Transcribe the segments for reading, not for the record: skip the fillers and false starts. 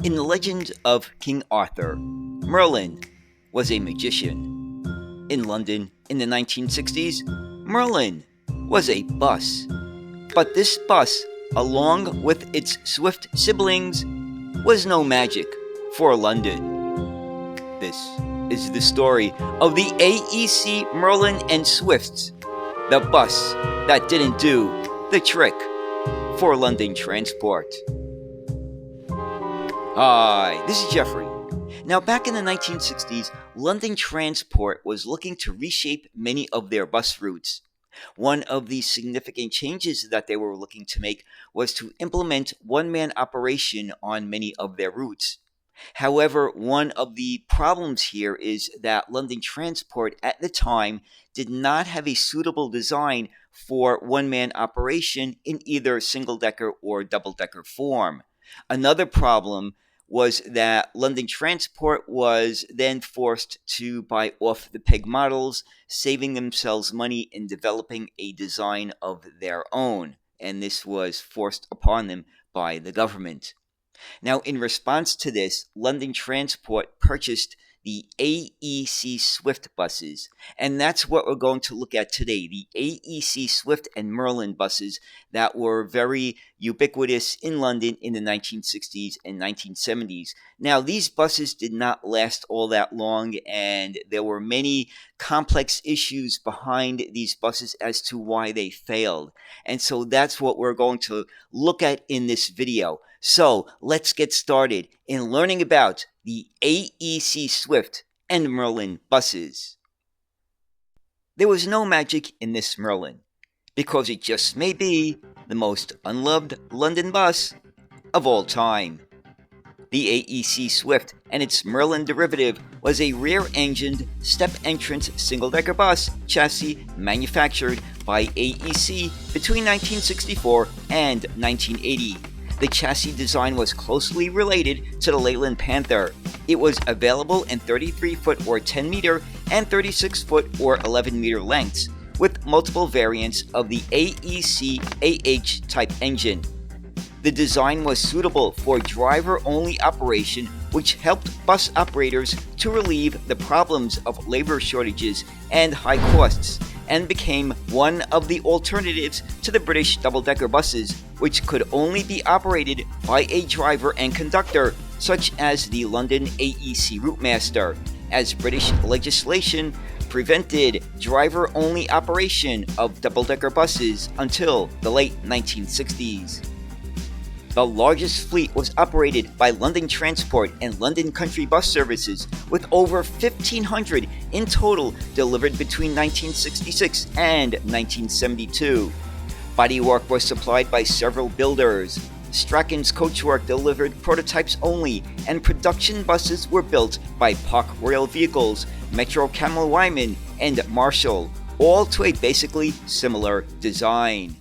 In the legend of King Arthur, Merlin was a magician. In London in the 1960s, Merlin was a bus. But this bus, along with its Swift siblings, was no magic for London. This is the story of the AEC Merlin and Swifts, the bus that didn't do the trick for London transport. Hi, this is Jeffrey. Now, back in the 1960s, London Transport was looking to reshape many of their bus routes. One of the significant changes that they were looking to make was to implement one-man operation on many of their routes. However, one of the problems here is that London Transport at the time did not have a suitable design for one-man operation in either single-decker or double-decker form. Another problem was that London Transport was then forced to buy off-the-peg models, saving themselves money in developing a design of their own, and this was forced upon them by the government. Now, in response to this, London Transport purchased the AEC Swift buses, and that's what we're going to look at today, the AEC Swift and Merlin buses that were very ubiquitous in London in the 1960s and 1970s. Now, these buses did not last all that long, and there were many complex issues behind these buses as to why they failed. And so that's what we're going to look at in this video. So let's get started in learning about the AEC Swift and Merlin buses. There was no magic in this Merlin, because it just may be the most unloved London bus of all time. The AEC Swift and its Merlin derivative was a rear-engined, step-entrance single-decker bus chassis manufactured by AEC between 1964 and 1980. The chassis design was closely related to the Leyland Panther. It was available in 33-foot or 10-meter and 36-foot or 11-meter lengths, with multiple variants of the AEC AH type engine. The design was suitable for driver-only operation, which helped bus operators to relieve the problems of labor shortages and high costs, and became one of the alternatives to the British double-decker buses, which could only be operated by a driver and conductor, such as the London AEC Routemaster, as British legislation prevented driver-only operation of double-decker buses until the late 1960s. The largest fleet was operated by London Transport and London Country Bus Services, with over 1,500 in total delivered between 1966 and 1972. Bodywork was supplied by several builders. Strachan's Coachwork delivered prototypes only, and production buses were built by Park Royal Vehicles, Metro Campbell Wyman, and Marshall, all to a basically similar design.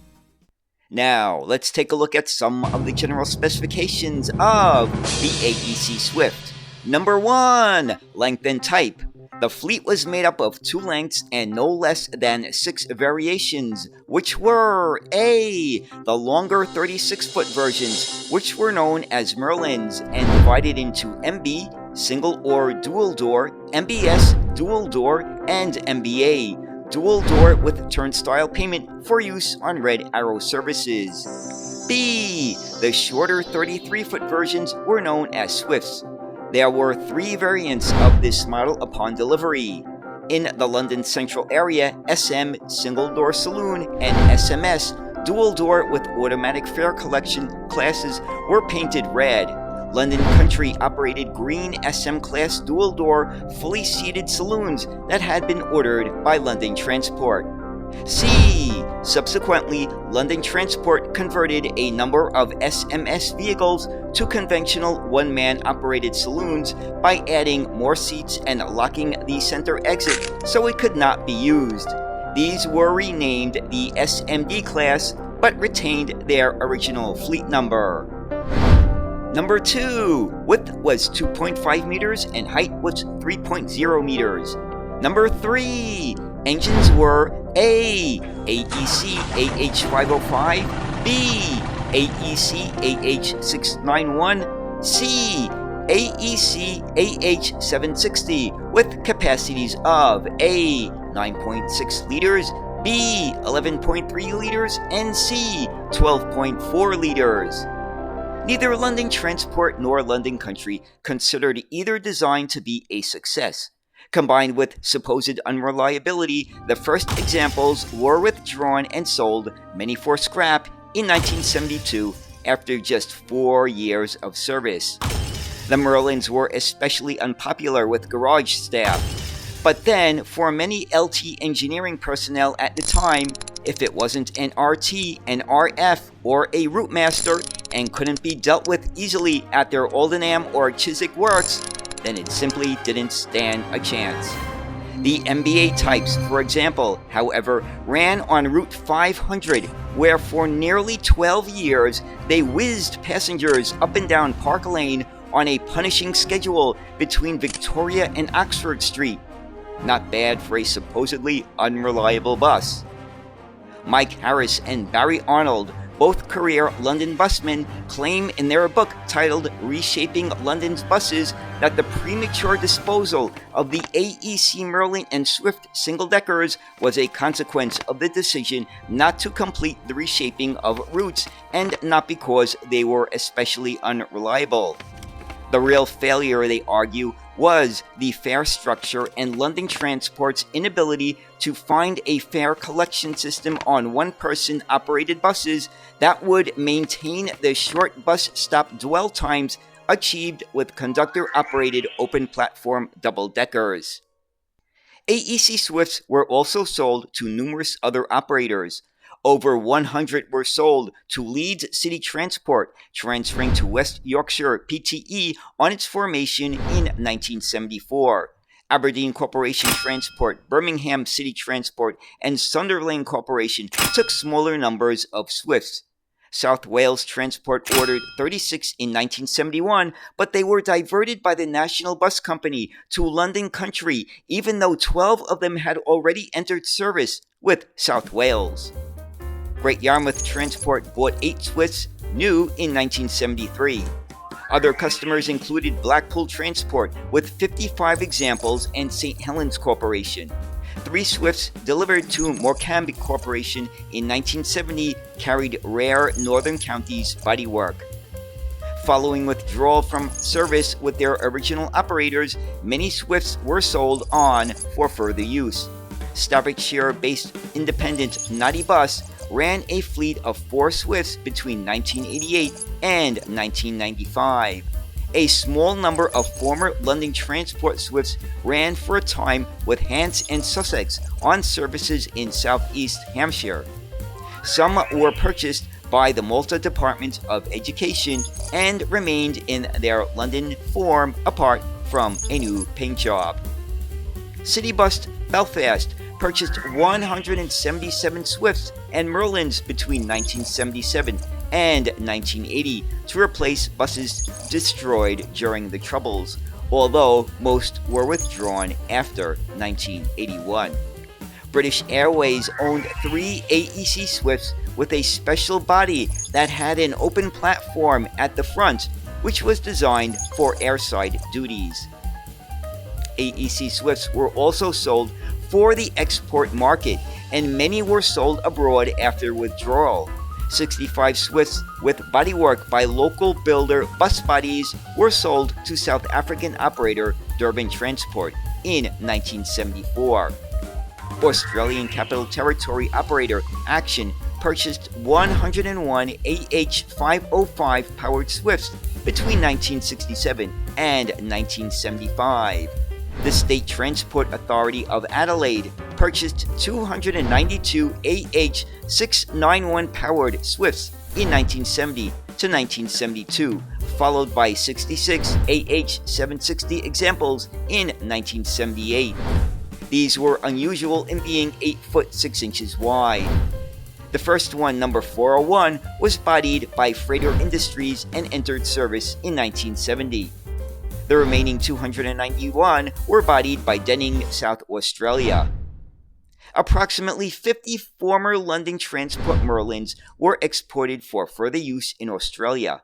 Now, let's take a look at some of the general specifications of the AEC Swift. Number 1. Length and type. The fleet was made up of 2 lengths and no less than 6 variations, which were A. The longer 36-foot versions, which were known as Merlins, and divided into MB, single or dual door, MBS, dual door, and MBA. Dual door with turnstile payment for use on Red Arrow services. B. The shorter 33-foot versions were known as Swifts. There were 3 variants of this model upon delivery. In the London Central area, SM single door saloon and SMS dual door with automatic fare collection classes were painted red. London Country operated green SM class dual door fully seated saloons that had been ordered by London Transport. C. Subsequently, London Transport converted a number of SMS vehicles to conventional one-man operated saloons by adding more seats and locking the center exit so it could not be used. These were renamed the SMD class but retained their original fleet number. Number 2. Width was 2.5 meters and height was 3.0 meters. Number 3. Engines were A. AEC AH505, B. AEC AH691, C. AEC AH760 with capacities of A. 9.6 liters, B. 11.3 liters, and C. 12.4 liters. Neither London Transport nor London Country considered either design to be a success. Combined with supposed unreliability, the first examples were withdrawn and sold, many for scrap, in 1972 after just 4 years of service. The Merlins were especially unpopular with garage staff. But then, for many LT engineering personnel at the time, if it wasn't an RT, an RF, or a route master and couldn't be dealt with easily at their Aldenham or Chiswick works, then it simply didn't stand a chance. The MBA types, for example, however, ran on Route 500, where for nearly 12 years they whizzed passengers up and down Park Lane on a punishing schedule between Victoria and Oxford Street. Not bad for a supposedly unreliable bus. Mike Harris and Barry Arnold, both career London busmen, claim in their book titled Reshaping London's Buses that the premature disposal of the AEC Merlin and Swift single-deckers was a consequence of the decision not to complete the reshaping of routes and not because they were especially unreliable. The real failure, they argue, was the fare structure and London Transport's inability to find a fare collection system on one-person operated buses that would maintain the short bus stop dwell times achieved with conductor-operated open-platform double-deckers. AEC Swifts were also sold to numerous other operators. Over 100 were sold to Leeds City Transport, transferring to West Yorkshire PTE on its formation in 1974. Aberdeen Corporation Transport, Birmingham City Transport, and Sunderland Corporation took smaller numbers of Swifts. South Wales Transport ordered 36 in 1971, but they were diverted by the National Bus Company to London Country, even though 12 of them had already entered service with South Wales. Great Yarmouth Transport bought 8 Swifts new in 1973. Other customers included Blackpool Transport with 55 examples and St. Helens Corporation. 3 Swifts delivered to Morecambe Corporation in 1970 carried rare Northern Counties bodywork. Following withdrawal from service with their original operators, many Swifts were sold on for further use. Staffordshire-based independent Naughty Bus ran a fleet of 4 Swifts between 1988 and 1995. A small number of former London Transport Swifts ran for a time with Hants and Sussex on services in southeast Hampshire. Some were purchased by the Malta Department of Education and remained in their London form apart from a new paint job. Citybus Belfast purchased 177 Swifts and Merlins between 1977 and 1980 to replace buses destroyed during the Troubles, although most were withdrawn after 1981. British Airways owned 3 AEC Swifts with a special body that had an open platform at the front, which was designed for airside duties. AEC Swifts were also sold for the export market, and many were sold abroad after withdrawal. 65 Swifts with bodywork by local builder Bus Bodies were sold to South African operator Durban Transport in 1974. Australian Capital Territory operator Action purchased 101 AH505 powered Swifts between 1967 and 1975. The State Transport Authority of Adelaide purchased 292 AH691 powered Swifts in 1970 to 1972, followed by 66 AH760 examples in 1978. These were unusual in being 8 foot 6 inches wide. The first one, number 401, was bodied by Freighter Industries and entered service in 1970. The remaining 291 were bodied by Denning, South Australia. Approximately 50 former London Transport Merlins were exported for further use in Australia.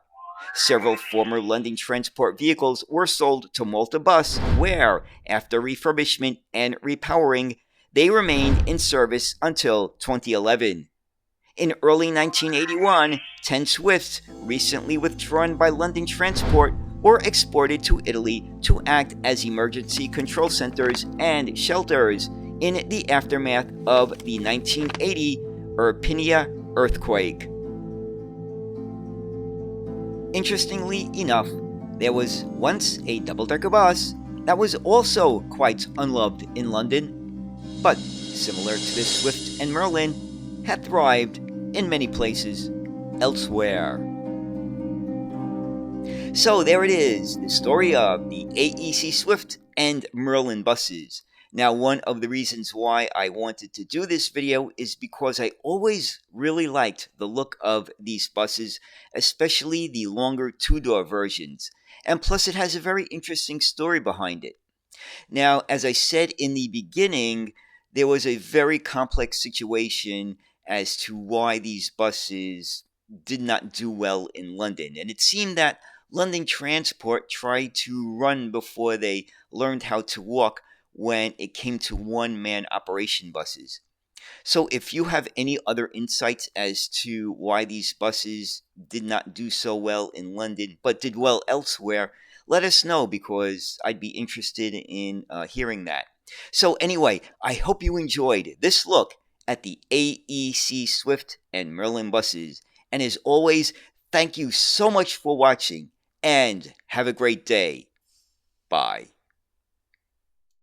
Several former London Transport vehicles were sold to Malta Bus, where, after refurbishment and repowering, they remained in service until 2011. In early 1981, 10 Swifts, recently withdrawn by London Transport, were exported to Italy to act as emergency control centers and shelters in the aftermath of the 1980 Irpinia earthquake. Interestingly enough, there was once a double-decker bus that was also quite unloved in London, but similar to the Swift and Merlin, had thrived in many places elsewhere. So there it is, the story of the AEC Swift and Merlin buses. Now, one of the reasons why I wanted to do this video is because I always really liked the look of these buses, especially the longer two-door versions. And plus, it has a very interesting story behind it. Now, as I said in the beginning, there was a very complex situation as to why these buses did not do well in London. And it seemed that London Transport tried to run before they learned how to walk when it came to one-man operation buses. So if you have any other insights as to why these buses did not do so well in London but did well elsewhere, let us know, because I'd be interested in hearing that. So anyway, I hope you enjoyed this look at the AEC Swift and Merlin buses. And as always, thank you so much for watching and have a great day. Bye.